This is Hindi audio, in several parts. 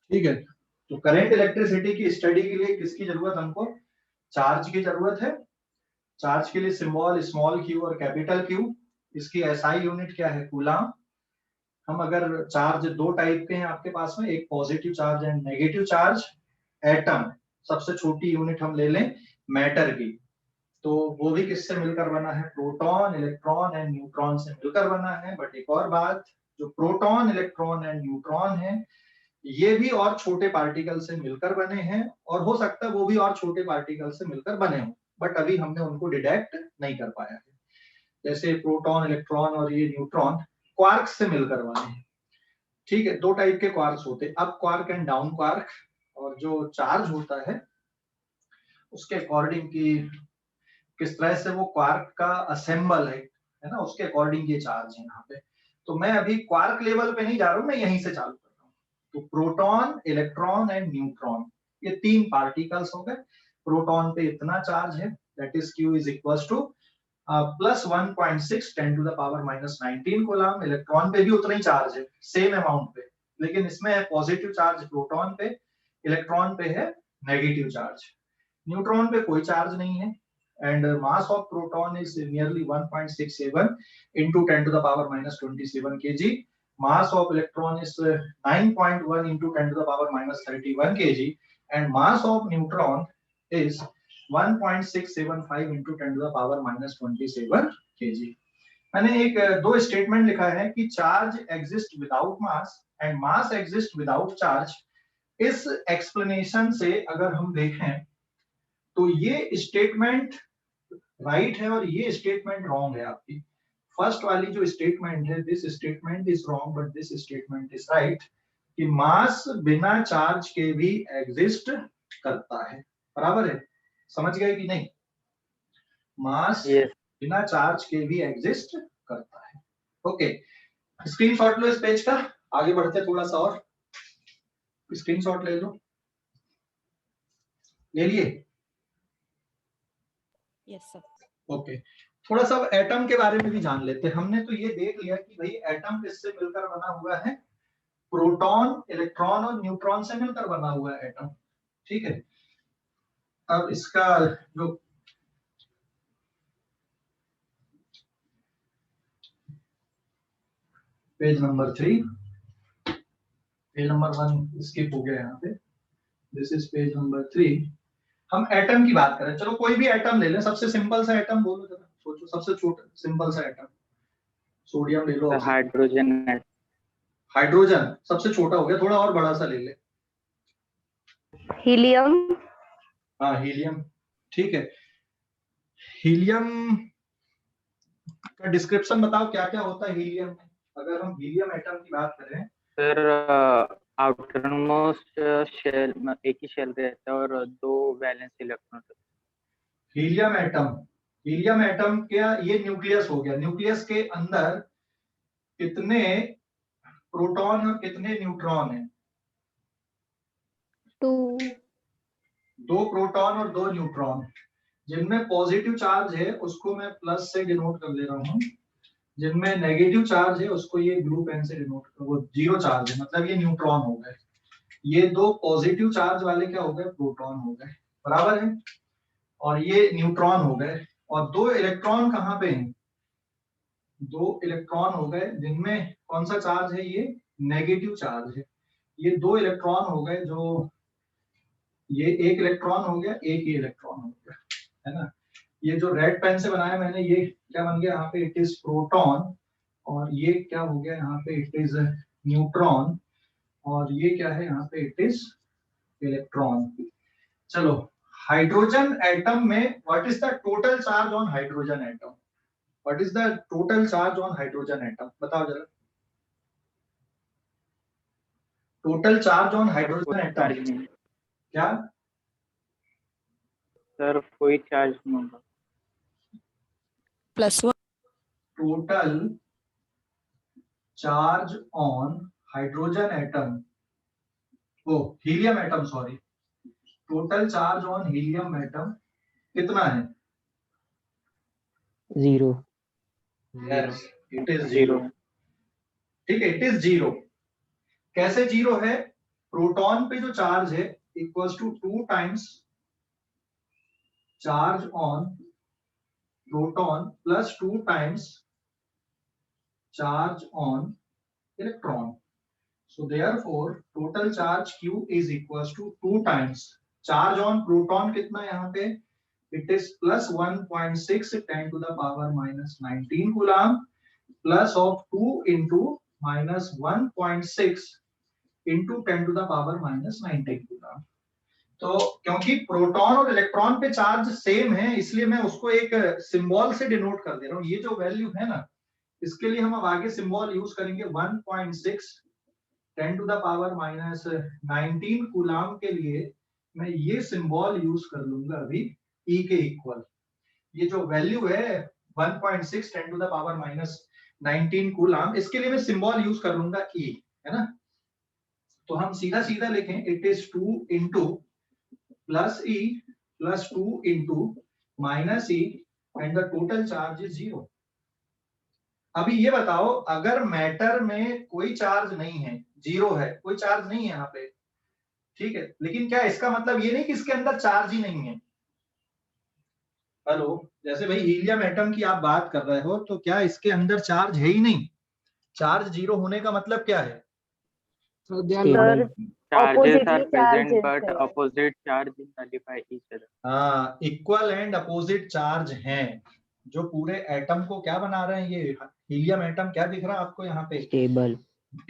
ठीक है, तो करंट इलेक्ट्रिसिटी की स्टडी के लिए किसकी जरूरत हमको? चार्ज की जरूरत है। चार्ज के लिए सिंबल स्मॉल क्यू और कैपिटल क्यू। इसकी एसआई यूनिट क्या है? कूलम। हम अगर चार्ज दो टाइप के हैं आपके पास में, एक positive charge and negative charge. Atom सबसे छोटी यूनिट हम ले लें मैटर की, तो वो भी किससे मिलकर बना है? प्रोटॉन, इलेक्ट्रॉन एंड न्यूट्रॉन से मिलकर बना है। बट एक और बात, जो प्रोटॉन, इलेक्ट्रॉन एंड न्यूट्रॉन है, ये भी और छोटे पार्टिकल से मिलकर बने हैं, और हो सकता है वो भी और छोटे पार्टिकल से मिलकर बने हों, बट अभी हमने उनको डिटेक्ट नहीं कर पाया है। जैसे प्रोटॉन, इलेक्ट्रॉन और ये न्यूट्रॉन क्वार्क से मिलकर बने हैं। ठीक है, दो टाइप के क्वार्क्स होते हैं, up quark and down quark. और जो चार्ज होता है उसके अकॉर्डिंग की किस तरह से वो क्वार्क का असेंबल है ना, उसके अकॉर्डिंग ये चार्ज है यहाँ पे। तो मैं अभी क्वार्क लेवल पे नहीं जा रहा हूँ, मैं यहीं से चालू कर रहा हूँ। तो प्रोटॉन, इलेक्ट्रॉन एंड न्यूट्रॉन, ये तीन पार्टिकल्स हो गए। प्रोटॉन पे इतना चार्ज है, that is Q is equal to plus 1.6 10 to the power minus 19 coulomb. Electron पे भी उतना ही चार्ज है, सेम अमाउंट पे, लेकिन इसमें है पॉजिटिव चार्ज प्रोटॉन पे, इलेक्ट्रॉन पे है नेगेटिव चार्ज। न्यूट्रॉन पे कोई चार्ज नहीं है, and mass of proton is nearly 1.67 into 10 to the power minus 27 kg. Mass of electron is 9.1 into 10 to the power minus 31 kg, and mass of neutron is 1.675 into 10 to the power minus 27 kg. मैंने एक दो स्टेटमेंट लिखा है कि charge exist without mass and mass exist without charge. इस एक्सप्लेनेशन से अगर हम देखें तो ये स्टेटमेंट राइट है और ये स्टेटमेंट रॉन्ग है आपकी। फर्स्ट वाली जो स्टेटमेंट है, this statement is wrong but this statement is right, कि मास बिना चार्ज के भी एग्जिस्ट करता है। बराबर है? समझ गए कि नहीं? मास बिना चार्ज के भी एग्जिस्ट करता है। ओके, स्क्रीनशॉट लो इस पेज का, आगे बढ़ते थोड़ा सा और। स्क्रीनशॉट ले लो, ले लिए? Yes sir. ओके, थोड़ा सा एटम के बारे में भी जान लेते हैं। हमने तो ये देख लिया कि भाई एटम किससे मिलकर बना हुआ है? प्रोटॉन, इलेक्ट्रॉन और न्यूट्रॉन से मिलकर बना हुआ है एटम। ठीक है, अब इसका जो page number 3, page number 1 skip हो गया यहाँ पे, दिस इज पेज नंबर 3। हम एटम की बात करें, चलो कोई भी एटम ले लें, सबसे सिंपल सा एटम बोलो जरा, सोचो सबसे छोटा सिंपल सा एटम। सोडियम ले लो, हाइड्रोजन। हाइड्रोजन सबसे छोटा हो गया, थोड़ा और बड़ा सा ले ले। हीलियम। हाँ, हीलियम। ठीक है, हीलियम का डिस्क्रिप्शन बताओ, क्या क्या होता है हीलियम में? अगर हम हीलियम एटम की बात करें, सर आउटरमोस्ट शेल एक ही शेल रहता है और दो valence electron. Helium atom, helium atom क्या, ये न्यूक्लियस हो गया। न्यूक्लियस के अंदर कितने प्रोटॉन और कितने न्यूट्रॉन हैं? 2। 2 प्रोटॉन और 2 न्यूट्रॉन। जिनमें पॉजिटिव चार्ज है उसको मैं प्लस से डिनोट कर दे रहा हूँ, जिनमें नेगेटिव चार्ज है उसको ये ब्लू पेन से डिनोट कर, वो जीरो चार्ज है, मतलब ये न्यूट्रॉन हो गए। ये 2 पॉजिटिव चार्ज वाले क्या हो गए? प्रोटॉन हो गए। बराबर है? और ये न्यूट्रॉन हो गए। और 2 इलेक्ट्रॉन कहाँ पे हैं? 2 इलेक्ट्रॉन हो गए जिनमें कौन सा चार्ज है? ये नेगेटिव चार्ज है। ये 2 इलेक्ट्रॉन हो गए, जो ये एक इलेक्ट्रॉन हो गया, एक ही इलेक्ट्रॉन हो गया, है ना। ये जो रेड पेन से बनाया मैंने, ये क्या बन गया यहाँ पे? It is proton. और ये क्या हो गया यहाँ पे? It is neutron. और ये क्या है यहाँ पे? It is electron. चलो, हाइड्रोजन एटम में what is the total charge on hydrogen atom? What is the total charge on hydrogen atom? बताओ जरा, total charge on hydrogen atom क्या? सर कोई चार्ज नहीं होगा। +1। Total charge on hydrogen atom, oh helium atom, sorry, total charge on helium atom कितना है? 0। Yes, it is 0। ठीक है, इट इज 0। कैसे 0 है? प्रोटॉन पे जो चार्ज है equals to 2 times charge on proton plus 2 times charge on electron. So therefore total charge Q is equals to 2 times charge on proton कितना यहाँ पे it is plus 1.6 10 to the power minus 19 coulomb plus of 2 into minus 1.6 into 10 to the power minus 19 coulomb. तो क्योंकि प्रोटॉन और इलेक्ट्रॉन पे चार्ज सेम है इसलिए मैं उसको एक सिंबल से डिनोट कर दे रहा हूँ. ये जो वैल्यू है ना इसके लिए हम अब आगे सिंबल यूज करेंगे 1.6 10 to the power minus 19 coulomb के लिए मैं ये सिंबल यूज कर लूंगा अभी E के इक्वल. ये जो वैल्यू है 1.6 10 to the power minus 19 coulomb इसके लिए मैं सिंबल यूज कर लूंगा E, है ना. तो हम सीधा सीधा लिखें it is 2 into plus E plus 2 into minus E and the total charge is 0. अभी ये बताओ अगर मैटर में कोई चार्ज नहीं है, जीरो है, कोई चार्ज नहीं है यहाँ पे, ठीक है, लेकिन क्या इसका मतलब ये नहीं कि इसके अंदर चार्ज ही नहीं है. हेलो, जैसे भाई हीलियम एटम की आप बात कर रहे हो तो क्या इसके अंदर चार्ज है ही नहीं? चार्ज जीरो होने का मतलब क्या है? Charges are present but opposite charge nullify each other. हाँ, इक्वल एंड अपोजिट चार्ज हैं जो पूरे एटम को क्या बना रहे हैं. ये हीलियम एटम क्या दिख रहा है आपको यहाँ पे?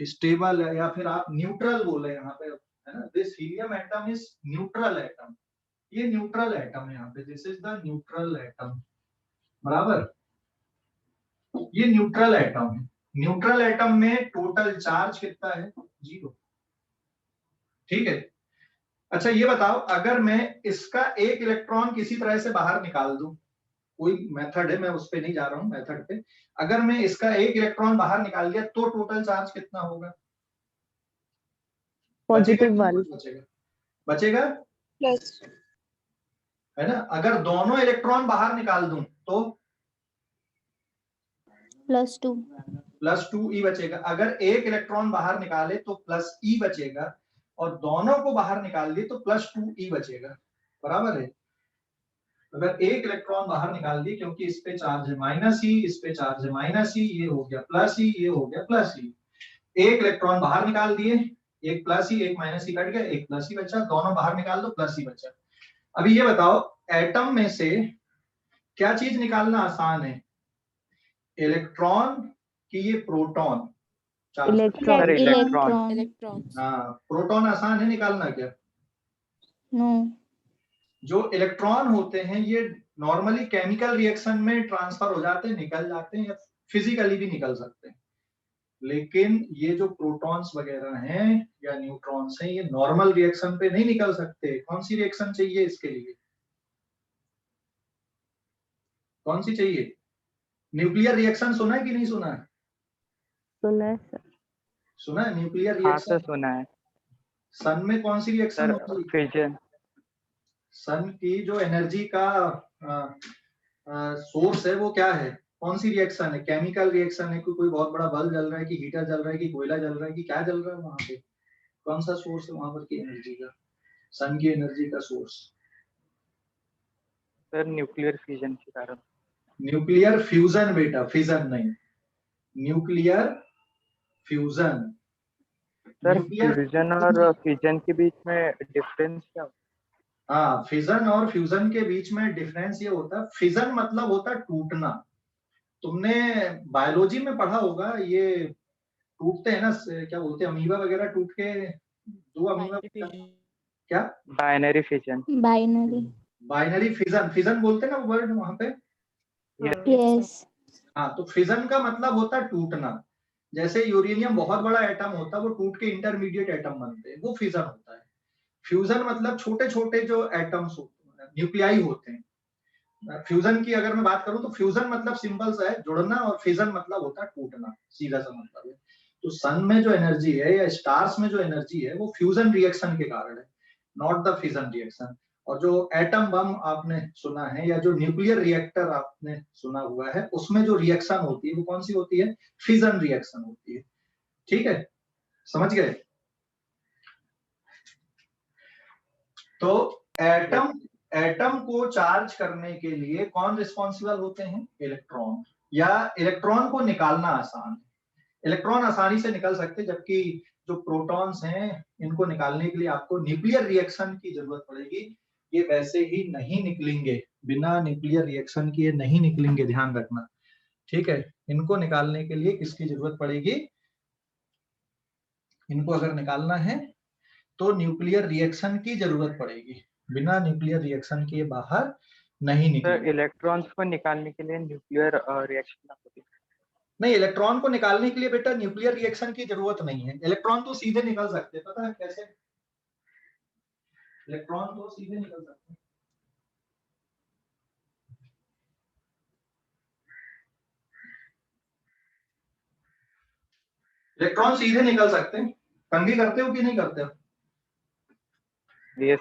स्टेबल है या फिर आप न्यूट्रल बोले यहाँ पे, है ना. This helium atom is neutral atom. ये न्यूट्रल एटम है यहाँ पे. This is the neutral atom. बराबर, ये न्यूट्रल एटम है. न्यूट्रल एटम में टोटल चार्ज कितना है? 0. ठीक है. अच्छा ये बताओ अगर मैं इसका एक इलेक्ट्रॉन किसी तरह से बाहर निकाल दूं, कोई मेथड है, मैं उस पे नहीं जा रहा हूं मेथड पे, अगर मैं इसका एक इलेक्ट्रॉन बाहर निकाल दिया तो टोटल चार्ज कितना होगा? पॉजिटिव 1 बचेगा प्लस, है ना. अगर दोनों इलेक्ट्रॉन बाहर निकाल दूं तो प्लस 2 E बचेगा. अगर एक इलेक्ट्रॉन बाहर निकाले तो प्लस E बचेगा और दोनों को बाहर निकाल दिए तो प्लस 2 E बचेगा. बराबर है. अगर एक इलेक्ट्रॉन बाहर निकाल दी क्योंकि इस पे चार्ज है माइनस E, इस पे चार्ज है माइनस E, ये हो गया प्लस E, ये हो गया प्लस E. एक इलेक्ट्रॉन बाहर निकाल दिए, एक प्लस E एक माइनस E कट गया, एक प्लस E बचा, दोनों बाहर निकाल दो प्लस E बचा. अभी ये बताओ एटम में से क्या चीज निकालना आसान है? इलेक्ट्रॉन कि ये प्रोटॉन? इलेक्ट्रॉन. हाँ, प्रोटॉन आसान है निकालना क्या? नो. जो इलेक्ट्रॉन होते हैं ये नॉर्मली केमिकल रिएक्शन में ट्रांसफर हो जाते हैं, निकल जाते हैं, या फिजिकली भी निकल सकते हैं. लेकिन ये जो प्रोटॉन्स वगैरह हैं या न्यूट्रॉन्स हैं ये नॉर्मल रिएक्शन पे नहीं निकल सकते. कौन सी रिएक्शन चाहिए इसके लिए? कौन सी चाहिए? न्यूक्लियर रिएक्शन सुना है कि नहीं सुना है? सुना है न्यूक्लियर रिएक्शन? सुना है. सन में कौन सी रिएक्शन होती है? फिजन. सन की जो एनर्जी का सोर्स है वो क्या है? कौन सी रिएक्शन है? केमिकल रिएक्शन है कि कोई बहुत बड़ा बल्ब जल रहा है कि हीटर जल रहा है कि कोयला जल रहा है कि क्या जल रहा है वहां पे? कौन सा सोर्स है वहां पर की एनर्जी का? सन की एनर्जी का सोर्स? सर न्यूक्लियर फ्यूजन के कारण. न्यूक्लियर फ्यूजन बेटा, फिजन नहीं, न्यूक्लियर फ्यूजन. सर फ्यूजन और फिजन के बीच में डिफरेंस क्या होता है? हाँ, फिजन और फ्यूजन के बीच में डिफरेंस ये होता है, फिजन मतलब होता है टूटना. तुमने बायोलॉजी में पढ़ा होगा, ये टूटते हैं ना, क्या बोलते हैं, अमीबा वगैरह टूट के दो अमीबा, क्या? Binary fission. Binary fission, fission बोलते हैं ना वर्ड वहां पे. यस. हाँ, तो फिजन का मतलब होता है टूटना. जैसे यूरेनियम बहुत बड़ा एटम होता है, वो टूट के इंटरमीडिएट एटम बनते हैं, वो फिजन होता है. फ्यूजन मतलब छोटे छोटे जो एटम्स होते हैं, न्यूक्लियाई होते हैं. फ्यूजन की अगर मैं बात करूं तो फ्यूजन मतलब सिंपल सा है, जुड़ना, और फिजन मतलब होता है टूटना, सीधा सा मतलब है. तो सन में जो एनर्जी है या स्टार्स में जो एनर्जी है वो फ्यूजन रिएक्शन के कारण है, नॉट द फिजन रिएक्शन. और जो एटम बम आपने सुना है या जो न्यूक्लियर रिएक्टर आपने सुना हुआ है उसमें जो रिएक्शन होती है वो कौन सी होती है? फिजन रिएक्शन होती है. ठीक है, समझ गए? तो एटम को चार्ज करने के लिए कौन रिस्पॉन्सिबल होते हैं? इलेक्ट्रॉन। या इलेक्ट्रॉन को निकालना आसान है, इलेक्ट्रॉन आसानी से निकल सकते, जबकि जो प्रोटॉन्स हैं इनको निकालने के लिए आपको न्यूक्लियर रिएक्शन की जरूरत पड़ेगी। ये वैसे ही नहीं निकलेंगे, बिना न्यूक्लियर रिएक्शन के ये नहीं निकलेंगे, ध्यान रखना, ठीक है। इनको निकालने के लिए किसकी जरूरत पड़ेगी? इनको अगर निकालना है तो न्यूक्लियर रिएक्शन की जरूरत पड़ेगी, बिना न्यूक्लियर रिएक्शन के बाहर नहीं निकलेंगे। इलेक्ट्रॉन्स को निकालने के लिए न्यूक्लियर रिएक्शन होती है? नहीं, इलेक्ट्रॉन को निकालने के लिए बेटा न्यूक्लियर रिएक्शन की जरूरत नहीं है, इलेक्ट्रॉन तो सीधे निकल सकते हैं, पता है कैसे? इलेक्ट्रॉन तो सीधे निकल सकते हैं। इलेक्ट्रॉन सीधे निकल सकते हैं। कंघी करते हो कि नहीं करते हो? यस।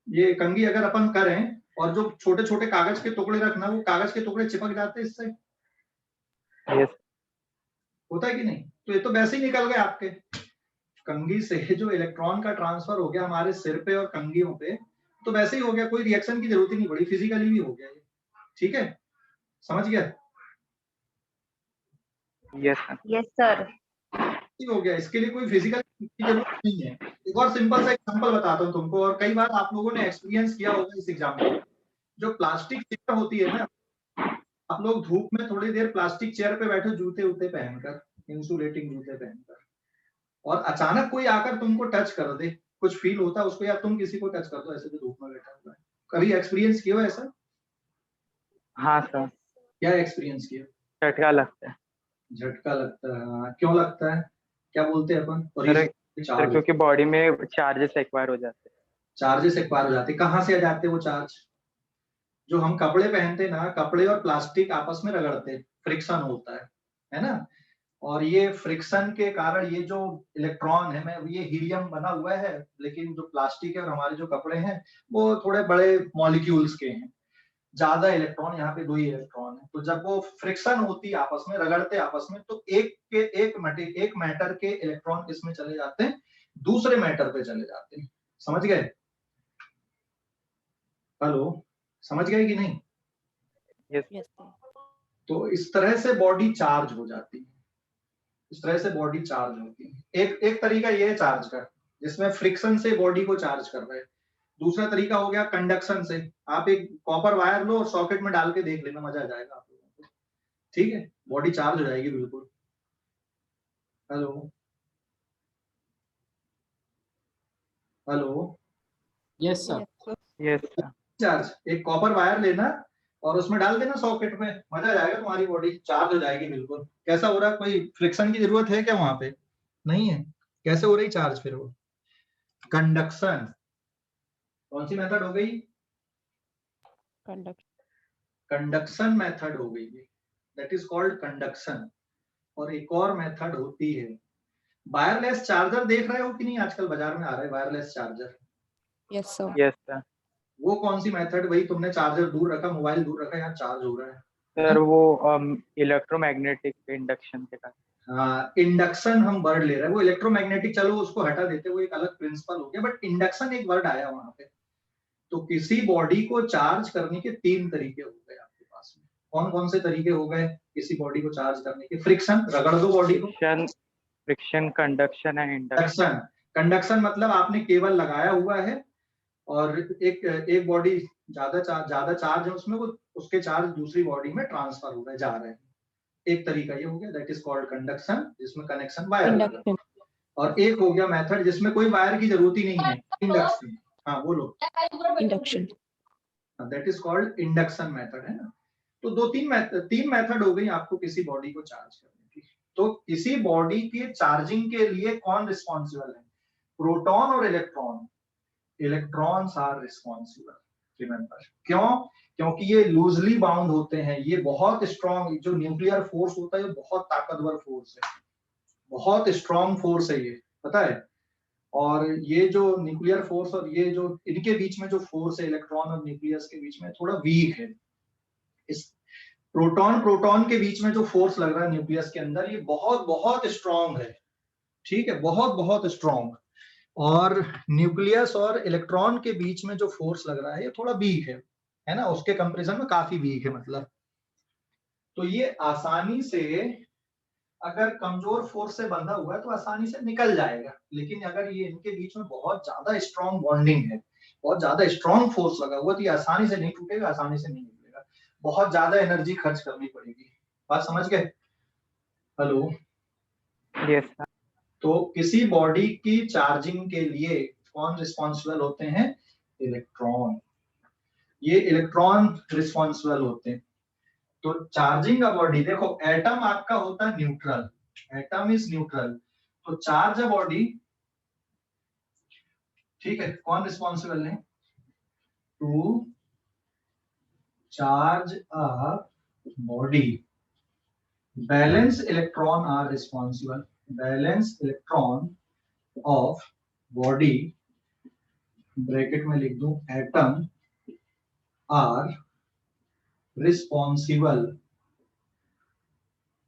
ये कंघी अगर अपन करें और जो छोटे छोटे कागज के टुकड़े रखना, वो कागज के टुकड़े चिपक जाते हैं इससे। यस। होता है कि नहीं? तो ये तो वैसे ही निकल गए आपके। कंघी से जो इलेक्ट्रॉन का ट्रांसफर हो गया हमारे सिर पे और कंघियों पे, तो वैसे ही हो गया, कोई रिएक्शन की जरूरत ही नहीं पड़ी, फिजिकली भी हो गया ये। ठीक है, समझ गया? Yes sir. हो गया, इसके लिए कोई फिजिकल की जरूरत नहीं है। एक और सिंपल सा एग्जांपल बताता हूँ तुमको, और कई बार आप लोगों ने एक्सपीरियंस किया होगा इस एग्जाम में। जो प्लास्टिक चेयर होती है ना, आप लोग धूप में थोड़ी देर प्लास्टिक चेयर पे बैठो जूते उते पहनकर, इंसुलेटिंग जूते पहनकर, और अचानक कोई आकर तुमको टच कर दे, कुछ फील होता है उसको, या तुम किसी को टच कर दो ऐसे जो धूप में बैठा हुआ है। कभी एक्सपीरियंस किया ऐसा? हाँ सर। क्या एक्सपीरियंस किया? झटका लगता है। झटका लगता है? क्यों लगता है, क्या बोलते हैं अपन? सर क्योंकि बॉडी में चार्जेस एक्वायर हो जाते हैं। चार्जेस एक्वायर हो जाते हैं? कहाँ से आ जाते हैं वो चार्ज? जो हम कपड़े पहनते ना, कपड़े और प्लास्टिक आपस में रगड़ते, फ्रिक्शन होता है ना? और ये फ्रिक्शन के कारण ये जो इलेक्ट्रॉन है, मैं ये हीलियम बना हुआ है, लेकिन जो प्लास्टिक है और हमारे जो कपड़े हैं वो थोड़े बड़े मॉलिक्यूल्स के हैं, ज्यादा इलेक्ट्रॉन, यहाँ पे 2 ही इलेक्ट्रॉन है। तो जब वो फ्रिक्शन होती है आपस में, रगड़ते आपस में, तो एक मैटर के इलेक्ट्रॉन किसमें चले जाते हैं? दूसरे मैटर पे चले जाते हैं। समझ गए? हेलो, समझ गए कि नहीं? यस। तो इस तरह से बॉडी चार्ज हो जाती है, इस तरह से बॉडी चार्ज होती है। एक तरीका ये है चार्ज का, जिसमें फ्रिक्शन से बॉडी को चार्ज कर रहे हैं। दूसरा तरीका हो गया कंडक्शन से। आप एक कॉपर वायर लो और सॉकेट में डाल के देख लेना, मजा आ जाएगा आप लोगों को। ठीक है, बॉडी चार्ज हो जाएगी बिल्कुल। Hello hello. Yes sir. Yes sir. Charge, एक कॉपर वायर लेना और उसमें डाल देना सॉकेट में, मजा आ जाएगा, तुम्हारी बॉडी चार्ज हो जाएगी बिल्कुल। कैसा हो रहा है? कोई फ्रिक्शन की जरूरत है क्या वहां पे? नहीं है। कैसे हो रही चार्ज फिर वो? कंडक्शन। कौन सी मेथड हो गई? कंडक्शन मेथड हो गई, दैट इज कॉल्ड कंडक्शन। और एक और मेथड होती है वायरलेस चार्जर। देख रहे हो कि नहीं, आजकल बाजार में आ रहा है wireless charger. Yes sir. Yes sir. वो कौन सी मेथड? वही, तुमने चार्जर दूर रखा, मोबाइल दूर रखा, यार चार्ज हो रहा है सर वो इलेक्ट्रोमैग्नेटिक इंडक्शन के कारण। हाँ, इंडक्शन हम वर्ड ले रहे हैं, वो इलेक्ट्रोमैग्नेटिक चलो उसको हटा देते, वो एक अलग प्रिंसिपल हो गया, बट इंडक्शन एक वर्ड आया वहां पे। तो किसी बॉडी को चार्ज करने के 3 तरीके हो गए आपके पास में। कौन कौन से तरीके हो गए किसी बॉडी को चार्ज करने के? फ्रिक्शन, रगड़ दो बॉडी को। Friction, conduction and induction. Conduction मतलब आपने केबल लगाया हुआ है और एक बॉडी ज्यादा चार्ज है उसमें, वो उसके चार्ज दूसरी बॉडी में ट्रांसफर हो रहे, जा रहे हैं। एक तरीका ये हो गया, दैट इज कॉल्ड कंडक्शन, जिसमें कनेक्शन वायर। और एक हो गया मेथड जिसमें कोई वायर की जरूरत ही नहीं है, इंडक्शन। हाँ बोलो। Induction. That is called induction method, है ना? तो तीन मेथड हो गई आपको किसी बॉडी को चार्ज करने की। तो किसी बॉडी के चार्जिंग के लिए कौन रिस्पॉन्सिबल है? प्रोटॉन और electron. Electrons are responsible, remember. क्यों? क्योंकि ये लूजली बाउंड होते हैं, ये बहुत स्ट्रॉन्ग, जो न्यूक्लियर फोर्स होता है ये बहुत ताकतवर फोर्स है, बहुत स्ट्रॉन्ग फोर्स है ये, पता है? और ये जो न्यूक्लियर फोर्स और ये जो इनके बीच में जो फोर्स है, इलेक्ट्रॉन और न्यूक्लियस के बीच में, थोड़ा वीक है। इस प्रोटॉन के बीच में जो फोर्स लग रहा है न्यूक्लियस के अंदर, ये बहुत बहुत स्ट्रॉन्ग है, ठीक है, बहुत बहुत स्ट्रॉन्ग। और न्यूक्लियस और इलेक्ट्रॉन के बीच में जो फोर्स लग रहा है ये थोड़ा वीक है ना, उसके कंपैरिजन में काफी वीक है मतलब। तो ये आसानी से, अगर कमजोर फोर्स से बंधा हुआ है तो आसानी से निकल जाएगा, लेकिन अगर ये इनके बीच में बहुत ज्यादा स्ट्रॉन्ग बॉन्डिंग है, बहुत ज्यादा स्ट्रॉन्ग फोर्स लगा हुआ, तो ये आसानी से नहीं टूटेगा, आसानी से नहीं निकलेगा, बहुत ज्यादा एनर्जी खर्च करनी पड़ेगी। बात समझ गए? हेलो? Yes sir. तो किसी बॉडी की चार्जिंग के लिए कौन रिस्पॉन्सिबल होते हैं? इलेक्ट्रॉन। ये इलेक्ट्रॉन रिस्पॉन्सिबल होते हैं। तो चार्जिंग का बॉडी, देखो एटम आपका होता है न्यूट्रल, एटम इज न्यूट्रल, तो चार्ज अ बॉडी, ठीक है, कौन रिस्पॉन्सिबल है? To charge a body, valence electron are responsible, valence electron of body, bracket में लिख दूं एटम, आर रिस्पॉन्सिबल,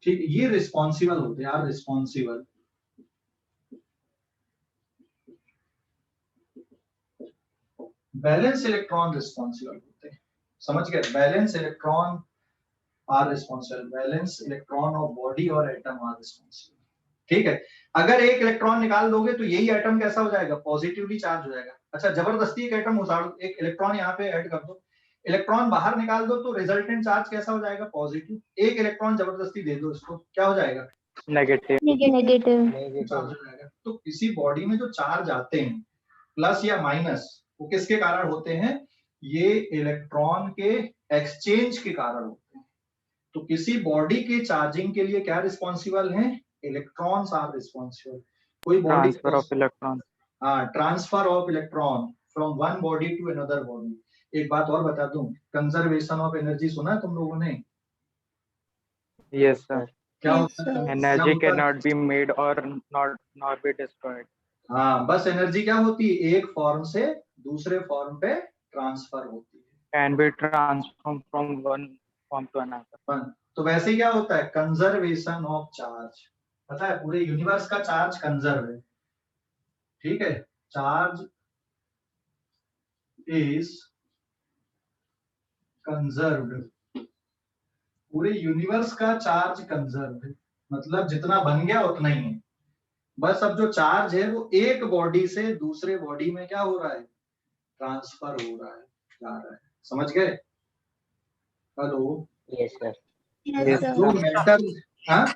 ठीक, ये रिस्पॉन्सिबल होते हैं, are responsible. Valence electron responsible होते हैं, समझ गए? Valence electron are responsible, valence electron of body और एटम आर रिस्पॉन्सिबल, ठीक है। अगर एक इलेक्ट्रॉन निकाल दोगे तो यही एटम कैसा हो जाएगा? पॉजिटिवली चार्ज हो जाएगा। अच्छा, जबरदस्ती एक एटम उतार, एक इलेक्ट्रॉन यहाँ पे ऐड कर दो, इलेक्ट्रॉन बाहर निकाल दो तो रिजल्टेंट चार्ज कैसा हो जाएगा? पॉजिटिव। एक इलेक्ट्रॉन जबरदस्ती दे दो इसको, क्या हो जाएगा? नेगेटिव। चार्ज हो जाएगा। तो किसी बॉडी में जो चार्ज आते हैं प्लस या माइनस, वो किसके कारण होते हैं? ये इलेक्ट्रॉन के एक्सचेंज के कारण होते हैं। तो किसी बॉडी के चार्जिंग के लिए क्या रिस्पॉन्सिबल है? Electrons are responsible. कोई बॉडी, ट्रांसफर ऑफ इलेक्ट्रॉन। हाँ, transfer of electron from one body to another body. एक बात और बता दूं, कंजर्वेशन ऑफ एनर्जी सुना है तुम लोगों ने? Yes sir. क्या होता है? Energy can not be made और नॉट बी डिस्ट्रॉयड। हाँ, बस एनर्जी क्या होती है? एक फॉर्म से दूसरे फॉर्म पे ट्रांसफर होती है। Can be transform from one form to another. तो वैसे क्या होता है? Conservation of charge. पता है पूरे यूनिवर्स का चार्ज कंजर्व है, ठीक है, चार्ज इज कंजर्व्ड। पूरे यूनिवर्स का चार्ज कंजर्व है, मतलब जितना बन गया उतना ही है। बस अब जो चार्ज है वो एक बॉडी से दूसरे बॉडी में क्या हो रहा है? ट्रांसफर हो रहा है, जा रहा है। समझ गए? हेलो? Yes sir. जो मैटर, हाँ,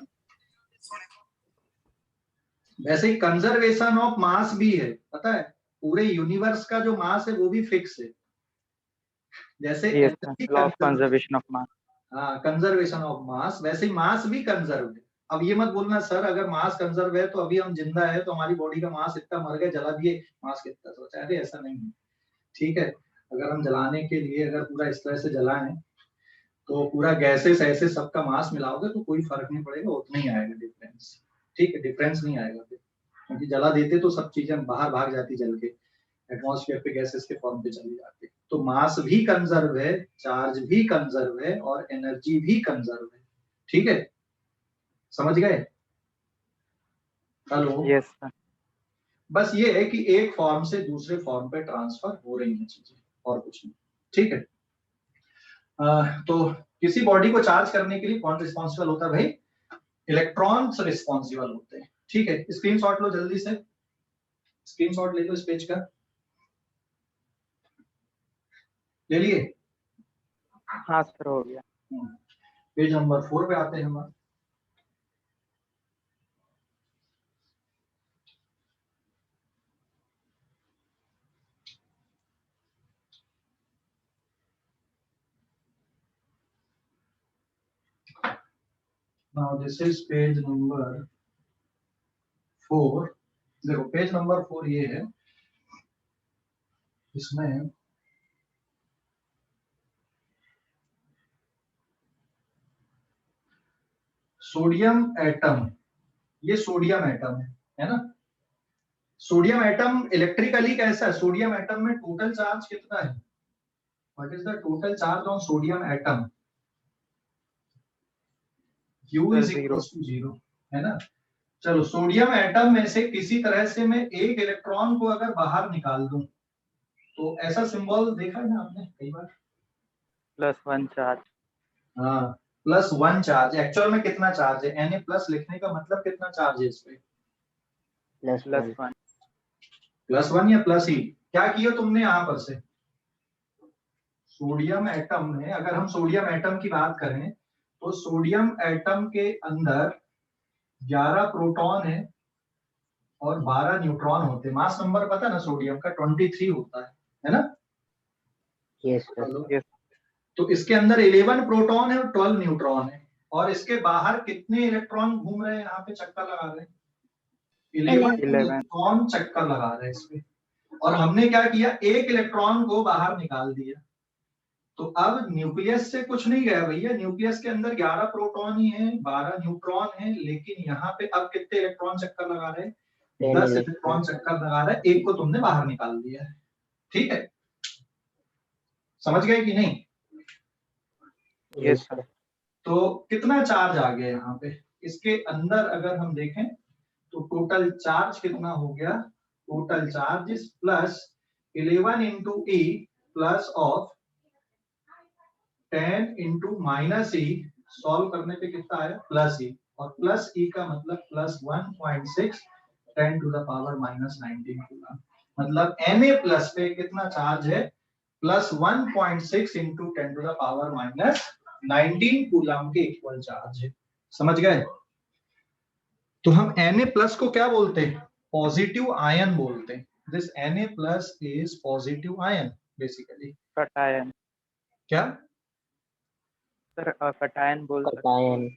वैसे ही कंजर्वेशन ऑफ मास भी है, पता है पूरे यूनिवर्स का जो मास है वो भी फिक्स है। जैसे law of conservation of mass. हाँ, कंजर्वेशन ऑफ मास, वैसे ही मास भी कंजर्व है। अब ये मत बोलना सर अगर मास कंजर्व है तो अभी हम जिंदा है तो हमारी बॉडी का मास इतना, मर गए जला दिए मास कितना सोचा, अरे ऐसा नहीं है, ठीक है। अगर हम जलाने के लिए अगर पूरा इस तरह से जलाएं तो पूरा गैसेस ऐसे सबका मास मिलाओगे तो कोई फर्क नहीं पड़ेगा, उतना ही आएगा डिफरेंस, ठीक है, डिफरेंस नहीं आएगा फिर, क्योंकि जला देते तो सब चीजें बाहर भाग जाती जल के, एटमॉस्फेयर पे गैसेस के फॉर्म पे चली जाती। तो मास भी कंजर्व है, चार्ज भी कंजर्व है और एनर्जी भी कंजर्व है, ठीक है, समझ गए? हेलो? Yes sir. बस ये है कि एक फॉर्म से दूसरे फॉर्म पे ट्रांसफर हो रही है चीजें, और कुछ नहीं, ठीक है। तो किसी बॉडी को चार्ज करने के लिए कौन रिस्पॉन्सिबल होता है भाई? इलेक्ट्रॉन्स रिस्पॉन्सिबल होते हैं, ठीक है। स्क्रीनशॉट लो जल्दी से, स्क्रीनशॉट ले लो इस पेज का, ले लिए? हाँ सर, हो गया। पेज नंबर 4 पे आते हैं हम। Now this is page number 4। देखो पेज नंबर 4 ये है, इसमें सोडियम एटम, ये सोडियम एटम है ना। सोडियम एटम इलेक्ट्रिकली कैसा है? सोडियम एटम में टोटल चार्ज कितना है? What is the total charge on sodium atom? U is equals to 0, है ना। चलो सोडियम एटम में से किसी तरह से मैं एक इलेक्ट्रॉन को अगर बाहर निकाल दूं, तो ऐसा सिंबल देखा है ना आपने कई बार, +1 चार्ज। हाँ, +1 चार्ज। एक्चुअल में कितना चार्ज है? Na+ लिखने का मतलब कितना चार्ज है इस पे? +1। +1 या +E? क्या किया तुमने यहाँ पर से? सोडियम एटम में, अगर हम सोडियम एटम की बात करें तो सोडियम एटम के अंदर 11 प्रोटॉन है और 12 न्यूट्रॉन होते हैं। मास नंबर पता ना सोडियम का 23 होता है ना? Yes sir. हेलो। तो इसके अंदर 11 प्रोटॉन है और 12 न्यूट्रॉन है, और इसके बाहर कितने इलेक्ट्रॉन घूम रहे हैं? यहाँ पे चक्कर लगा रहे हैं 11 इलेक्ट्रॉन चक्कर लगा रहे हैं इस पे। और हमने क्या किया, एक इलेक्ट्रॉन को बाहर निकाल दिया। तो अब न्यूक्लियस से कुछ नहीं गया भैया, न्यूक्लियस के अंदर 11 प्रोटॉन ही है, 12 न्यूट्रॉन है, लेकिन यहाँ पे अब कितने इलेक्ट्रॉन चक्कर लगा रहे हैं? 10 इलेक्ट्रॉन चक्कर लगा रहे हैं, एक को तुमने बाहर निकाल दिया है। ठीक है, समझ गए कि नहीं? Yes sir. तो कितना चार्ज आ गया यहाँ पे? इसके अंदर अगर हम देखें तो टोटल चार्ज कितना हो गया? Total charge is +11 into E plus of 10 into -E, solve करने पे कितना आया? +E, और +E का मतलब +1.6 10⁻⁻19 कूलम। मतलब Na+ पे कितना चार्ज है? +1.6 into 10⁻⁻19 कूलम के इक्वल चार्ज है। समझ गए? तो हम Na+ को क्या बोलते हैं? पॉजिटिव आयन बोलते हैं। This Na+ is positive ion basically. Cation. क्या सर कटायन बोल सकते कटायन।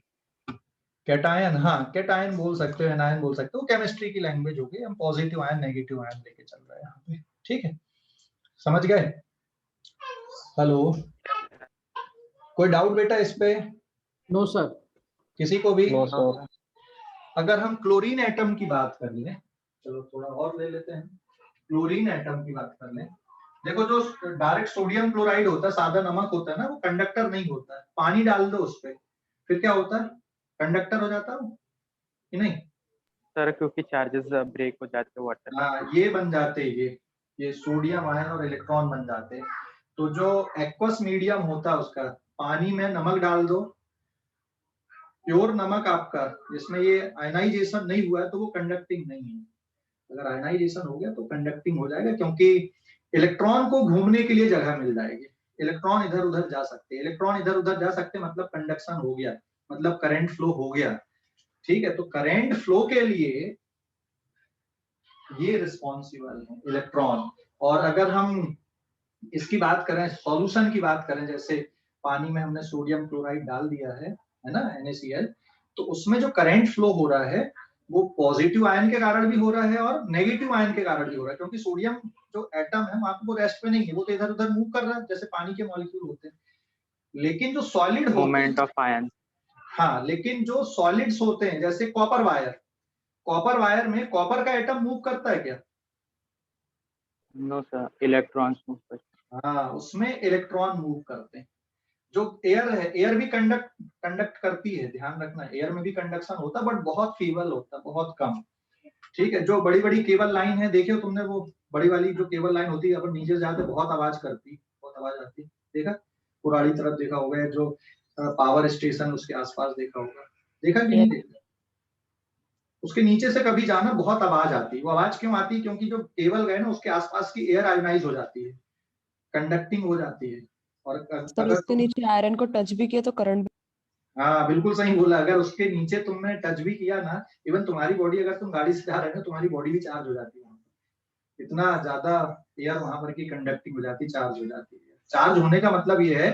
कैटायन, हाँ कैटायन बोल सकते हो, एनायन बोल सकते हो, केमिस्ट्री की लैंग्वेज होगी। हम पॉजिटिव आयन नेगेटिव आयन लेके चल रहे हैं यहाँ पे। ठीक है, समझ गए? हेलो, कोई डाउट बेटा इस पे? No sir. किसी को भी? No sir. अगर हम क्लोरीन एटम की बात कर लें, चलो थोड़ा और ले लेते हैं, क्लोरीन एटम की बात कर लें। देखो जो डायरेक्ट सोडियम क्लोराइड होता है, सादा नमक होता है ना, वो कंडक्टर नहीं होता है। पानी डाल दो उस पे, फिर क्या होता है? कंडक्टर हो जाता है कि नहीं? सर, क्योंकि चार्जेस ब्रेक हो जाते हैं वाटर। हाँ, ये बन जाते हैं, ये सोडियम आयन और इलेक्ट्रॉन बन जाते हैं। तो जो एक्वस मीडियम होता है उसका, पानी में नमक डाल दो, प्योर नमक आपका, जिसमें ये आयनाइजेशन नहीं हुआ है, तो वो कंडक्टिंग नहीं है। अगर आयनाइजेशन हो गया तो कंडक्टिंग हो जाएगा, क्योंकि इलेक्ट्रॉन को घूमने के लिए जगह मिल जाएगी। इलेक्ट्रॉन इधर उधर जा सकते हैं, इलेक्ट्रॉन इधर उधर जा सकते हैं, मतलब कंडक्शन हो गया, मतलब करंट फ्लो हो गया। ठीक है, तो करंट फ्लो के लिए ये रिस्पॉन्सिबल है इलेक्ट्रॉन। और अगर हम इसकी बात करें, सॉल्यूशन की बात करें, जैसे पानी में हमने सोडियम क्लोराइड डाल दिया है ना, NaCl, तो उसमें जो करंट फ्लो हो रहा है वो पॉजिटिव आयन के कारण भी हो रहा है और नेगेटिव आयन के कारण भी हो रहा है, क्योंकि सोडियम जो एटम है वहां वो रेस्ट पे नहीं है, वो तो इधर उधर मूव कर रहा है जैसे पानी के मॉलिक्यूल होते हैं। लेकिन जो सॉलिड मूवमेंट ऑफ आयन। हाँ, लेकिन जो सॉलिड्स होते हैं जैसे कॉपर वायर, कॉपर वायर में कॉपर का एटम मूव करता है क्या? नो सर, इलेक्ट्रॉन्स मूव करते हैं। हाँ, उसमें इलेक्ट्रॉन मूव करते हैं। जो एयर है, एयर भी कंडक्ट करती है, ध्यान रखना, एयर में भी कंडक्शन होता है, बट बहुत फीबल होता है, बहुत कम। ठीक है, जो बड़ी बड़ी केबल लाइन है, देखे हो तुमने वो बड़ी वाली जो केबल लाइन होती है, अपन नीचे जाते बहुत आवाज करती, बहुत आवाज आती, देखा? पुरानी तरफ देखा होगा, जो पावर स्टेशन उसके आसपास देखा होगा, देखा कि नहीं देखा? उसके नीचे से कभी जाना, बहुत आवाज आती है। वो आवाज क्यों आती है? क्योंकि जो केबल गए ना, उसके आसपास की एयर आयोनाइज हो जाती है, कंडक्टिंग हो जाती है। और सर अगर उसके नीचे आयरन को टच भी किया तो करंट। हाँ बिल्कुल सही बोला, अगर उसके नीचे तुमने टच भी किया ना, इवन तुम्हारी बॉडी, अगर तुम गाड़ी से जा रहे हो, तुम्हारी बॉडी भी चार्ज हो जाती है वहां पर। इतना ज्यादा एयर वहां पर की कंडक्टिंग हो जाती है, चार्ज हो जाती है। चार्ज होने का मतलब ये है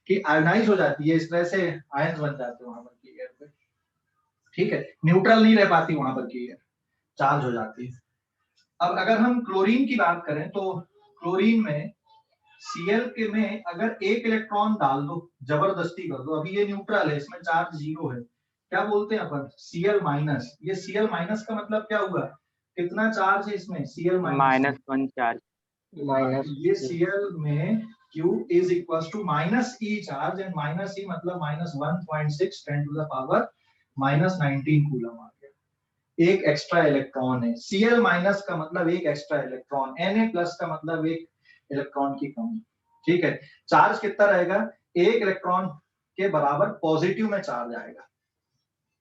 कि आयोनाइज हो जाती है, इस तरह से आयन्स बन जाते हैं वहां पर की एयर पे। ठीक है, न्यूट्रल नहीं रह पाती वहां पर की एयर, चार्ज हो जाती है। अब अगर हम क्लोरीन की बात करें तो क्लोरीन में Cl के में अगर एक इलेक्ट्रॉन डाल दो, जबरदस्ती कर दो, अभी ये न्यूट्रल है, इसमें चार्ज 0 है, क्या बोलते हैं अपन? Cl-। ये Cl- का मतलब क्या हुआ? कितना चार्ज है इसमें? Cl-। -1 चार्ज। ये Cl में Q is equals to -E charge, and -E मतलब -1.6 10⁻⁻19 कूलम आ गया। एक एक्स्ट्रा इलेक्ट्रॉन है। Cl माइनस का मतलब एक एक्स्ट्रा इलेक्ट्रॉन, Na प्लस का मतलब एक इलेक्ट्रॉन की कमी। ठीक है, चार्ज कितना रहेगा, एक इलेक्ट्रॉन के बराबर पॉजिटिव में चार्ज आएगा।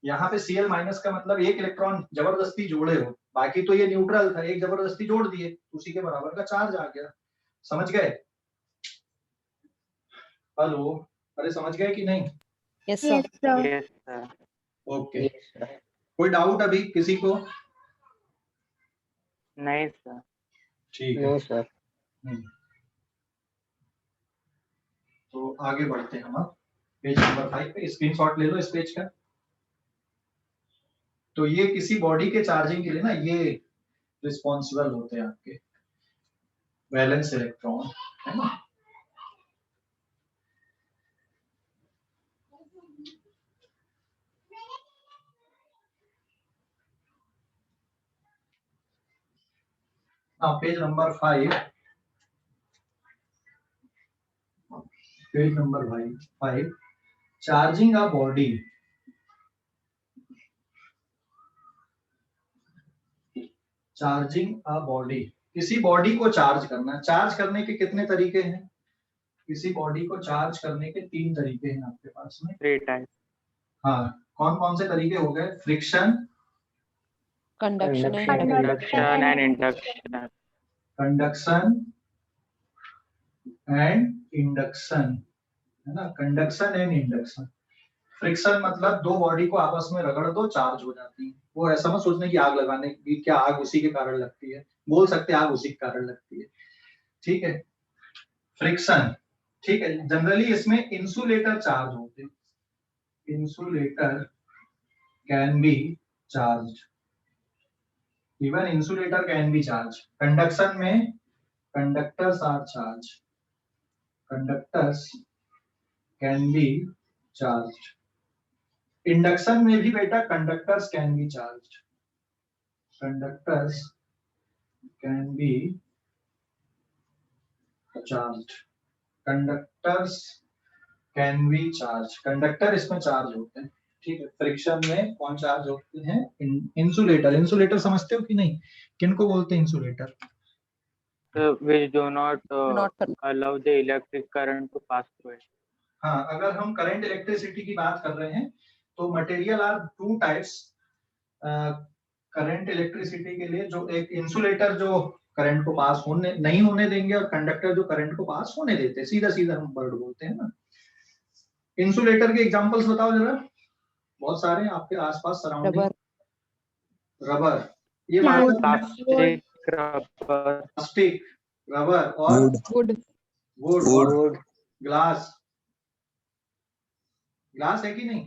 यहाँ पे Cl माइनस का मतलब एक इलेक्ट्रॉन जबरदस्ती जोड़े हो, बाकी तो ये न्यूट्रल था, एक जबरदस्ती जोड़ दिए, उसी के बराबर का चार्ज आ गया। समझ गए? हेलो, अरे समझ गए कि नहीं? Yes, sir. Yes, sir. Okay, Yes, sir. कोई डाउट अभी किसी को? नहीं सर। ठीक है। No, sir. तो आगे बढ़ते हैं हम अब पेज नंबर 5 पे। स्क्रीनशॉट ले लो इस पेज का। तो ये किसी बॉडी के चार्जिंग के लिए ना ये रिस्पॉन्सिबल होते हैं आपके वैलेंस इलेक्ट्रॉन, है ना। Page number 5, page number 5, charging a body. Charging a body, किसी बॉडी को चार्ज करना। चार्ज करने के कितने तरीके हैं? किसी बॉडी को चार्ज करने के 3 तरीके हैं आपके पास में। 3 times. हाँ, कौन कौन से तरीके हो गए? Friction, Conduction and Conduction and induction. Conduction and induction, है ना। Conduction and induction. फ्रिक्शन मतलब दो बॉडी को आपस में रगड़ दो, चार्ज हो जाती है। वो ऐसा मत सोचने की आग लगाने की, क्या आग उसी के कारण लगती है, बोल सकते हैं आग उसी के कारण लगती है। ठीक है, फ्रिक्शन। ठीक है, जनरली इसमें इंसुलेटर चार्ज होते हैं। Insulator can be charge, even insulator can be charge. Conduction में conductors are charge, conductors can be charge. Induction में भी बेटा conductors can be charge, conductors can be charge, conductors can be charge. Conductor इसमें चार्ज होते हैं। ठीक है, फ्रिक्शन में कौन चार्ज होते हैं? इंसुलेटर। इंसुलेटर समझते हो कि नहीं, किनको बोलते हैं insulator? Which do not not allow the electric current to pass through it. हाँ, अगर हम करंट इलेक्ट्रिसिटी की बात कर रहे हैं तो material are 2 types. Current electricity के लिए जो एक इंसुलेटर जो करंट को पास होने नहीं होने देंगे, और कंडक्टर जो करंट को पास होने देते हैं। सीधा सीधा हम वर्ड बोलते हैं ना। इंसुलेटर के एग्जांपल्स बताओ जरा, बहुत सारे हैं आपके आसपास सराउंडिंग। रबर, ये Plastic, rubber, प्लास्टिक, रबर और wood. वुड और Wood. ग्लास। ग्लास है कि नहीं?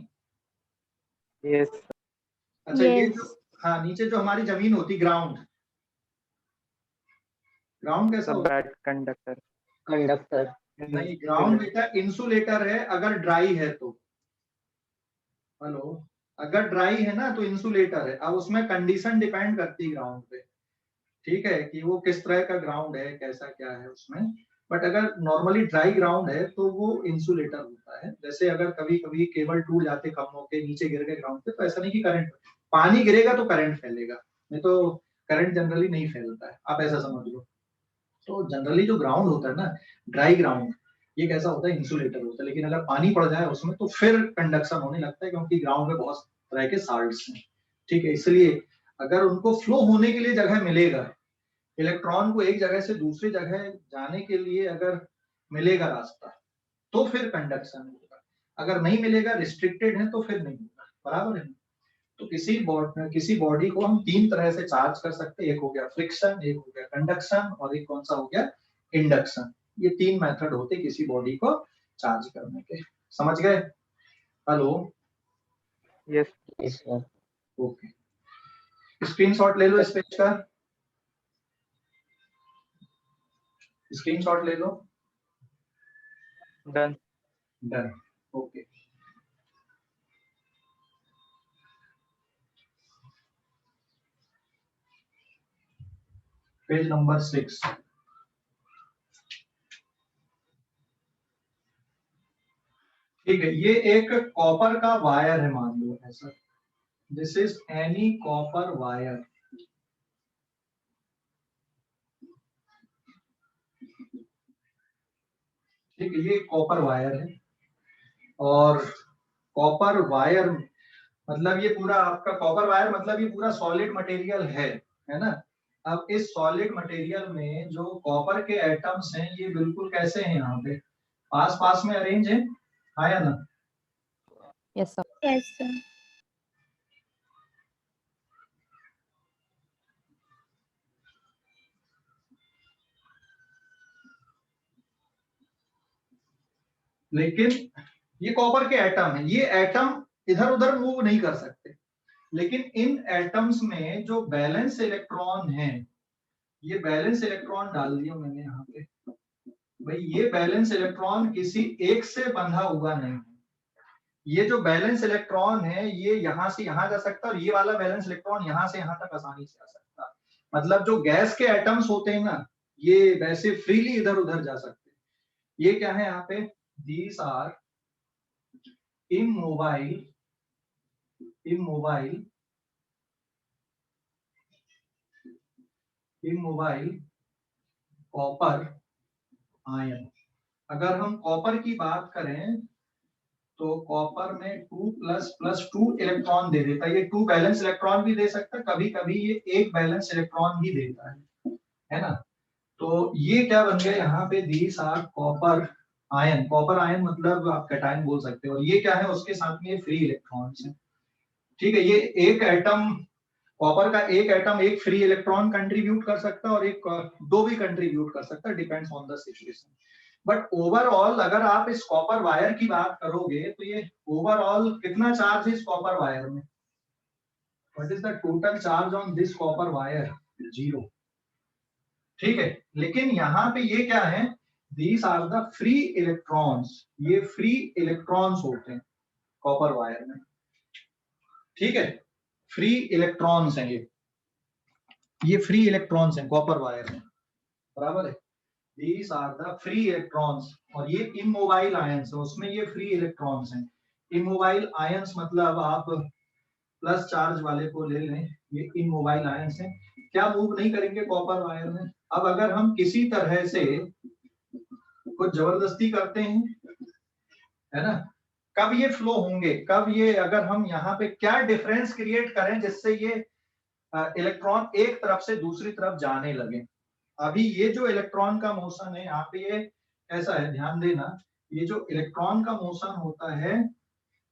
yes, अच्छा, ये जो हाँ नीचे जो हमारी जमीन होती, ग्राउंड। ग्राउंड कैसा the होता है? bad conductor. Conductor. नहीं, ग्राउंड बेटा इंसुलेटर है अगर ड्राई है तो। हेलो, अगर ड्राई है ना तो इंसुलेटर है। अब उसमें कंडीशन डिपेंड करती है ग्राउंड पे, ठीक है, कि वो किस तरह का ग्राउंड है, कैसा क्या है उसमें। बट अगर नॉर्मली ड्राई ग्राउंड है तो वो इंसुलेटर होता है। जैसे अगर कभी कभी केबल टूट जाते खंभों के नीचे गिर गए ग्राउंड पे, तो ऐसा नहीं कि करंट, पानी गिरेगा तो करंट फैलेगा, नहीं तो करंट जनरली नहीं फैलता है, आप ऐसा समझ लो। तो जनरली जो ग्राउंड होता है ना, ड्राई ग्राउंड, ये कैसा होता है? इंसुलेटर होता है। लेकिन अगर पानी पड़ जाए उसमें तो फिर कंडक्शन होने लगता है, क्योंकि ग्राउंड में बहुत तरह के साल्ट्स हैं। ठीक है, इसलिए अगर उनको फ्लो होने के लिए जगह मिलेगा, इलेक्ट्रॉन को एक जगह से दूसरी जगह जाने के लिए अगर मिलेगा रास्ता, तो फिर कंडक्शन होगा। अगर नहीं मिलेगा, रिस्ट्रिक्टेड है, तो फिर नहीं होगा। बराबर है। तो किसी बॉडी को हम 3 तरह से चार्ज कर सकते हैं। एक हो गया फ्रिक्शन, एक हो गया कंडक्शन, और एक कौन सा हो गया? इंडक्शन। ये 3 मेथड होते किसी बॉडी को चार्ज करने के। समझ गए? Hello, Yes, Yes, sir. Okay, screenshot ले लो इस पेज का, स्क्रीनशॉट ले लो। done. Done, okay. Page number 6। ठीक है, ये एक कॉपर का वायर है, मान लो ऐसा। This is any copper wire. ठीक है, ये कॉपर वायर है, और कॉपर वायर मतलब ये पूरा आपका कॉपर वायर मतलब ये पूरा सॉलिड मटेरियल है ना। अब इस सॉलिड मटेरियल में जो कॉपर के एटम्स हैं ये बिल्कुल कैसे हैं, यहाँ पे पास पास में अरेंज है, आया ना। Yes, sir. Yes, sir. लेकिन ये कॉपर के एटम है, ये एटम इधर उधर मूव नहीं कर सकते, लेकिन इन एटम्स में जो बैलेंस इलेक्ट्रॉन है, ये बैलेंस इलेक्ट्रॉन डाल दिया मैंने यहाँ पे भाई, ये बैलेंस इलेक्ट्रॉन किसी एक से बंधा हुआ नहीं है। ये जो बैलेंस इलेक्ट्रॉन है ये यहाँ से यहाँ जा सकता है, और ये वाला बैलेंस इलेक्ट्रॉन यहाँ से यहाँ तक आसानी से आ सकता है। मतलब जो गैस के एटम्स होते हैं ना, ये वैसे फ्रीली इधर उधर जा सकते हैं। ये क्या है यहाँ पे, these are immobile copper ion. अगर हम कॉपर की बात करें तो कॉपर में 2++2 इलेक्ट्रॉन दे देता है। ये 2 बैलेंस इलेक्ट्रॉन भी दे सकता है, कभी कभी ये 1 बैलेंस इलेक्ट्रॉन भी देता है ना। तो ये क्या बन गया यहाँ पे, these are copper ion. Copper ion मतलब आप कैटायन बोल सकते हो, और ये क्या है उसके साथ में फ्री इलेक्ट्रॉन्स है। ठीक है, ये एक एटम कॉपर का एक एटम एक फ्री इलेक्ट्रॉन कंट्रीब्यूट कर सकता है, और एक दो भी कंट्रीब्यूट कर सकता है, depends on the situation. But overall अगर आप इस कॉपर वायर की बात करोगे तो ये ओवरऑल कितना चार्ज है इस कॉपर वायर में, what is the total charge on this copper wire, 0। ठीक है, लेकिन यहाँ पे ये क्या है, these are the free electrons, ये फ्री इलेक्ट्रॉन्स होते हैं कॉपर वायर में। ठीक है, फ्री इलेक्ट्रॉन्स हैं ये फ्री इलेक्ट्रॉन्स हैं कॉपर वायर में, बराबर है। These are the free electrons, और ये इमोबाइल आयंस है, उसमें ये फ्री इलेक्ट्रॉन्स हैं। इमोबाइल आयंस मतलब आप प्लस चार्ज वाले को ले लें, ये इमोबाइल आयंस हैं, क्या मूव नहीं करेंगे कॉपर वायर में। अब अगर हम किसी तरह से कुछ जबरदस्ती करते हैं, है ना, कब ये फ्लो होंगे, कब ये, अगर हम यहाँ पे क्या डिफरेंस क्रिएट करें जिससे ये इलेक्ट्रॉन एक तरफ से दूसरी तरफ जाने लगे। अभी ये जो इलेक्ट्रॉन का मोशन है यहाँ पे ये ऐसा है, ध्यान देना, ये जो इलेक्ट्रॉन का मोशन होता है,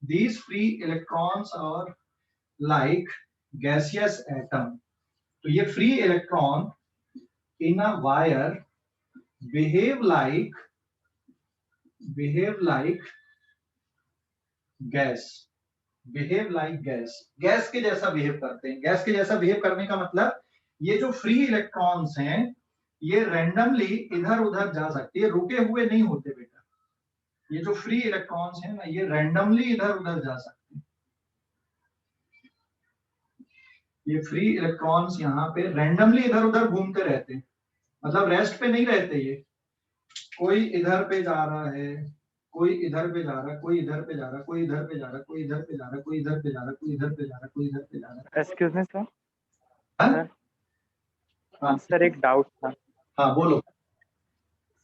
these free electrons are like gaseous atom। तो ये free electron in a wire behave like gas के जैसा बिहेव करते हैं। गैस के जैसा बिहेव करने का मतलब ये जो फ्री इलेक्ट्रॉन्स हैं ये रैंडमली इधर उधर जा सकती है, रुके हुए नहीं होते बेटा। ये जो फ्री इलेक्ट्रॉन्स हैं ना ये रैंडमली इधर उधर जा सकते हैं। ये फ्री इलेक्ट्रॉन्स यहाँ पे रैंडमली इधर उधर घूमते रहते हैं, मतलब रेस्ट पे नहीं रहते। ये कोई इधर पे जा रहा है, कोई इधर पे जा रहा है, कोई इधर पे जा रहा है, कोई इधर पे जा रहा है, कोई इधर पे जा रहा है, कोई इधर पे जा रहा है, कोई इधर पे जा रहा है, कोई इधर पे जा रहा है। Excuse me sir. हाँ सर एक डाउट था। हाँ बोलो।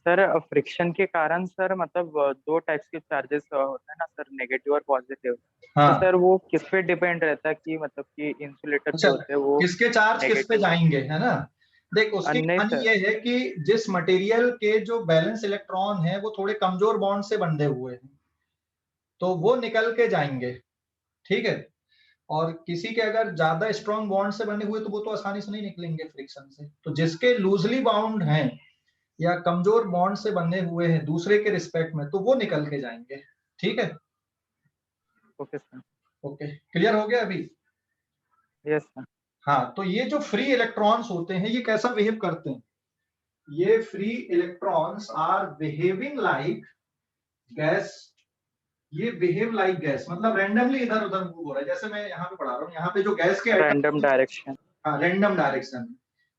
सर फ्रिक्शन के कारण सर मतलब दो टाइप्स के चार्जेस होते हैं ना सर, नेगेटिव और पॉजिटिव। हाँ, तो सर वो किस पे डिपेंड रहता है कि मतलब कि इंसुलेटर जो होते हैं वो किसके चार्ज किस पे जाएंगे, है ना। देख उसकी नहीं कहानी सर। ये है कि जिस मटेरियल के जो बैलेंस इलेक्ट्रॉन है वो थोड़े कमजोर बॉन्ड से बंधे हुए हैं तो वो निकल के जाएंगे, ठीक है। और किसी के अगर ज्यादा स्ट्रॉन्ग बॉन्ड से बने हुए तो वो तो आसानी से नहीं निकलेंगे फ्रिक्शन से। तो जिसके लूजली बाउंड हैं या कमजोर बॉन्ड से बंधे हुए हैं दूसरे के रिस्पेक्ट में तो वो निकल के जाएंगे, ठीक है। Okay sir. ओके, क्लियर हो गया अभी। Yes sir. हाँ, तो ये जो फ्री इलेक्ट्रॉन्स होते हैं ये कैसा बिहेव करते हैं, ये free electrons are behaving like gas. ये बिहेव लाइक गैस मतलब रैंडमली इधर उधर मूव हो रहा है। जैसे मैं यहाँ पे पढ़ा रहा हूँ, यहाँ पे जो गैस के रैंडम डायरेक्शन। हाँ, रैंडम डायरेक्शन।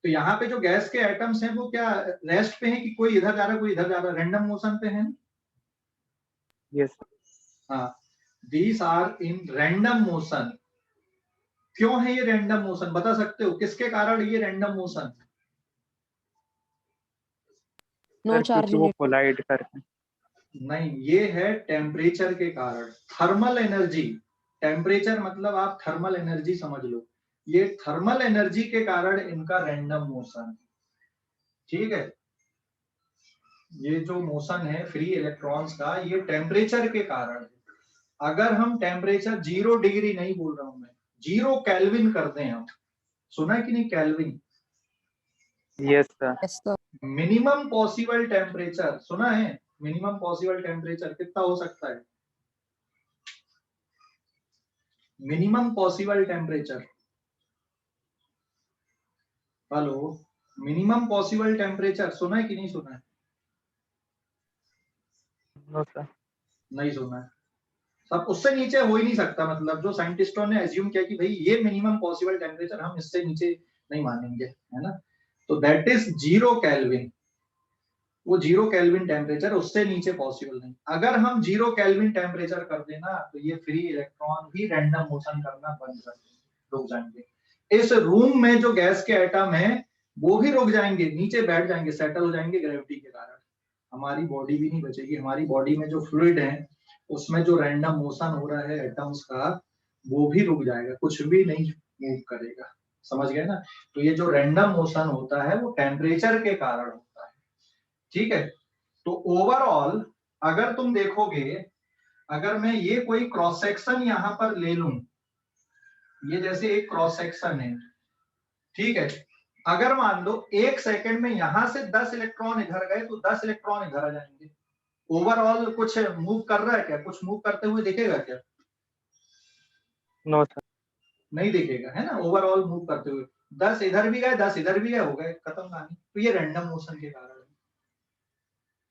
तो यहाँ पे जो गैस के एटम्स हैं वो क्या रेस्ट पे हैं कि कोई इधर जा रहा है कोई इधर जा रहा है, रैंडम मोशन पे है। यस। हाँ, these are in random motion, क्यों है ये रैंडम मोशन, बता सकते हो किसके कारण ये random motion? No sir charge क्योंकि वो कोलाइड करते हैं। नहीं, ये है टेम्परेचर के कारण, थर्मल एनर्जी। टेम्परेचर मतलब आप थर्मल एनर्जी समझ लो, ये थर्मल एनर्जी के कारण इनका रैंडम मोशन। ठीक है, ये जो मोशन है फ्री इलेक्ट्रॉन्स का, ये टेम्परेचर के कारण है। अगर हम टेम्परेचर 0 डिग्री नहीं बोल रहा हूं मैं, 0 केल्विन कर दें हम, सुना है कि नहीं Kelvin? Yes sir. Yes sir. Minimum possible temperature सुना है? मिनिमम पॉसिबल टेम्परेचर कितना हो सकता है? Minimum possible temperature, hello, minimum possible temperature सुना है कि नहीं सुना है? No sir. नहीं सुना है। सब उससे नीचे हो ही नहीं सकता, मतलब जो साइंटिस्टों ने एज्यूम किया कि भाई ये मिनिमम पॉसिबल टेम्परेचर, हम इससे नीचे नहीं मानेंगे, है ना? तो दैट इज 0 केल्विन। वो 0 केल्विन टेम्परेचर, उससे नीचे पॉसिबल नहीं। अगर हम 0 केल्विन टेम्परेचर कर देना तो ये फ्री इलेक्ट्रॉन भी रैंडम मोशन करना बंद कर देंगे, रुक जाएंगे। इस रूम में जो गैस के एटम है वो भी रुक जाएंगे, नीचे बैठ जाएंगे, सेटल हो जाएंगे ग्रेविटी के कारण। हमारी बॉडी भी नहीं बचेगी, हमारी बॉडी में जो फ्लूइड है उसमें जो रैंडम मोशन हो रहा है एटम्स का, वो भी रुक जाएगा, कुछ भी नहीं मूव करेगा। समझ गए ना? तो ये जो रैंडम मोशन होता है वो टेम्परेचर के कारण होता है। ठीक है, तो ओवरऑल अगर तुम देखोगे, अगर मैं ये कोई क्रॉस सेक्शन यहां पर ले लूं, ये जैसे एक क्रॉस सेक्शन है, ठीक है, अगर मान लो 1 सेकंड में यहां से 10 इलेक्ट्रॉन इधर गए तो 10 इलेक्ट्रॉन इधर आ जाएंगे। ओवरऑल कुछ मूव कर रहा है क्या? कुछ मूव करते हुए दिखेगा क्या? No sir. नहीं दिखेगा, है ना? ओवरऑल मूव करते हुए 10 इधर भी गए 10 इधर भी गए, हो गए, खत्म कहानी। तो ये रैंडम मोशन के कारण है।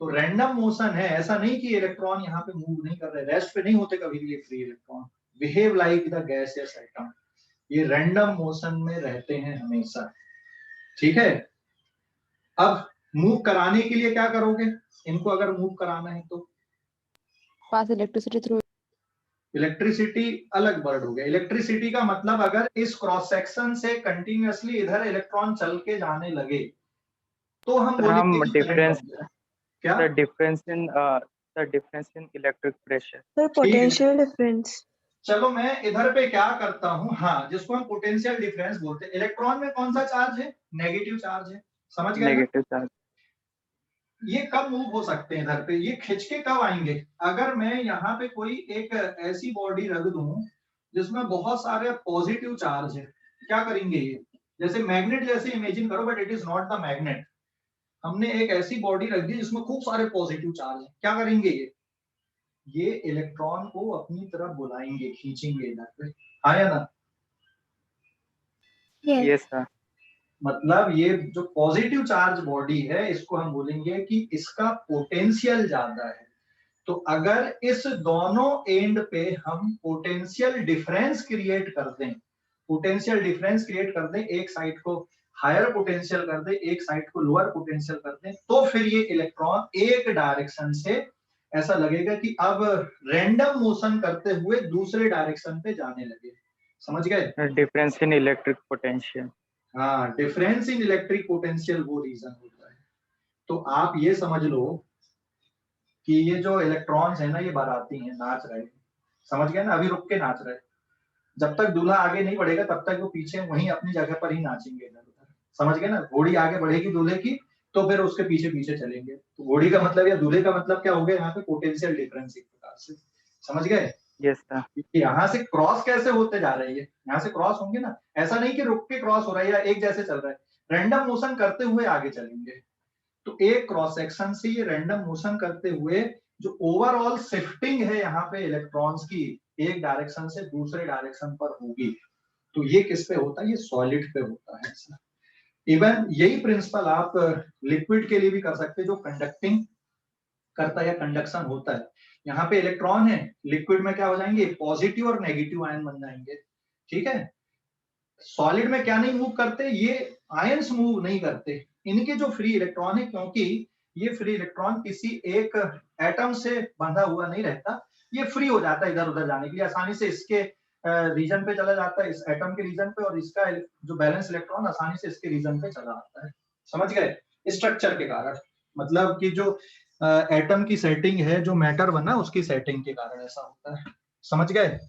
तो रैंडम मोशन है, ऐसा नहीं कि इलेक्ट्रॉन यहाँ पे मूव नहीं कर रहे, रेस्ट पे नहीं होते कभी भी ये free electron, behave like the gaseous atom, ये रैंडम मोशन में रहते हैं हमेशा। ठीक है, अब मूव कराने के लिए क्या करोगे इनको? अगर मूव कराना है तो पास इलेक्ट्रिसिटी थ्रू। इलेक्ट्रिसिटी अलग वर्ड हो गया। इलेक्ट्रिसिटी का मतलब अगर इस क्रॉस सेक्शन से कंटिन्यूअसली इधर इलेक्ट्रॉन चल के जाने लगे तो हम सर बोलेंगे हम कि करंट डिफरेंस, बन गया। क्या? Sir difference in electric pressure. Sir ठीक है, पोटेंशियल डिफरेंस। चलो मैं इधर पे क्या करता हूं, हाँ, जिसको हम पोटेंशियल डिफरेंस बोलते हैं। इलेक्ट्रॉन में कौन सा चार्ज है? नेगेटिव चार्ज है, समझ गए ना? Negative charge. ये कब मूव हो सकते हैं इधर पे? ये खिंच के कब आएंगे? अगर मैं यहाँ पे कोई एक ऐसी बॉडी रख दूं जिसमें बहुत सारे पॉजिटिव चार्ज है, क्या करेंगे ये? जैसे मैग्नेट जैसे इमेजिन करो, but it is not the magnet. हमने एक ऐसी बॉडी रख दी जिसमें खूब सारे पॉजिटिव चार्ज है, क्या करेंगे ये इलेक्ट्रॉन को अपनी तरफ बुलाएंगे, खींचेंगे इधर पे, आया ना? Yes sir. मतलब ये जो पॉजिटिव चार्ज बॉडी है इसको हम बोलेंगे कि इसका पोटेंशियल ज्यादा है। तो अगर इस दोनों एंड पे हम पोटेंशियल डिफरेंस क्रिएट कर दें, पोटेंशियल डिफरेंस क्रिएट कर दें, एक साइड को हायर पोटेंशियल कर दें, एक साइड को लोअर पोटेंशियल कर दें, तो फिर ये इलेक्ट्रॉन एक डायरेक्शन से ऐसा लगेगा कि अब रैंडम मोशन करते हुए दूसरे डायरेक्शन पे जाने लगे। समझ गए? Difference in electric potential. हाँ, डिफरेंस इन इलेक्ट्रिक पोटेंशियल वो रीजन होता है। तो आप ये समझ लो कि ये जो इलेक्ट्रॉन्स है ना, ये बाराती हैं, नाच रहे हैं, समझ गए ना? अभी रुक के नाच रहे हैं, जब तक दूल्हा आगे नहीं बढ़ेगा तब तक वो पीछे वहीं अपनी जगह पर ही नाचेंगे इधर उधर। समझ गए ना? घोड़ी आगे बढ़ेगी दूल्हे की तो फिर उसके पीछे पीछे चलेंगे। तो घोड़ी का मतलब या दूल्हे का मतलब क्या हो गया यहाँ पे? पोटेंशियल डिफरेंस एक प्रकार से। समझ गए? Yes sir. यहाँ से क्रॉस कैसे होते जा रहे हैं? यहाँ से क्रॉस होंगे ना, ऐसा नहीं कि रुक के क्रॉस हो रहा है या एक जैसे चल रहा है, रैंडम मोशन करते हुए आगे चलेंगे। तो एक क्रॉस सेक्शन से ये रैंडम मोशन करते हुए जो ओवरऑल शिफ्टिंग है यहाँ पे इलेक्ट्रॉन्स की, एक डायरेक्शन से दूसरे डायरेक्शन पर होगी। तो ये किस पे होता है? ये सॉलिड पे होता है। इवन यही प्रिंसिपल आप लिक्विड के लिए भी कर सकते हैं, जो कंडक्टिंग करता है या कंडक्शन होता है। यहाँ पे इलेक्ट्रॉन है, लिक्विड में क्या हो जाएंगे? पॉजिटिव और नेगेटिव आयन बन जाएंगे। ठीक है, सॉलिड में क्या नहीं मूव करते? ये आयंस मूव नहीं करते, इनके जो फ्री इलेक्ट्रॉन है, क्योंकि ये फ्री इलेक्ट्रॉन किसी एक एटम से बंधा हुआ नहीं रहता, ये फ्री हो जाता है इधर उधर जाने के लिए, आसानी से इसके रीजन पे चला जाता है, इस एटम के रीजन पे, और इसका जो बैलेंस इलेक्ट्रॉन आसानी से इसके रीजन पे चला आता है। समझ गए? स्ट्रक्चर के कारण, मतलब कि जो एटम की सेटिंग है, जो मैटर बना उसकी सेटिंग के कारण ऐसा होता है। समझ गए?